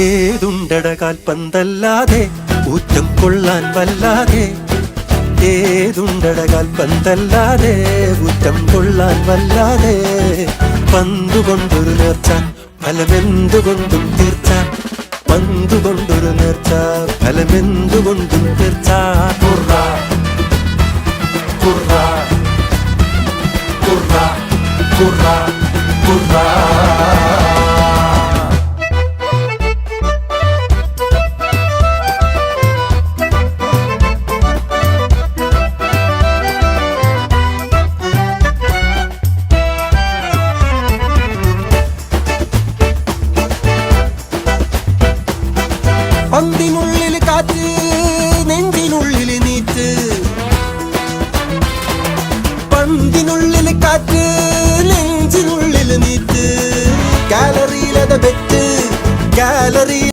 ഏതുണ്ടട കാൽപന്തല്ലാതെ ഊറ്റം കൊള്ളാൻ വല്ലാതെ, ഏതുണ്ടട കാൽപന്തല്ലാതെ ഊറ്റം കൊള്ളാൻ വല്ലാതെ. പന്തുകൊണ്ടൊരു നേർച്ച ഫലമെന്തുകൊണ്ടും തീർച്ച, പന്തുകൊണ്ടൊരു നേർച്ച ഫലമെന്തുകൊണ്ടും തീർച്ച. കുറ കുറ കുറ കുറ കുറ. പന്തിമുള്ള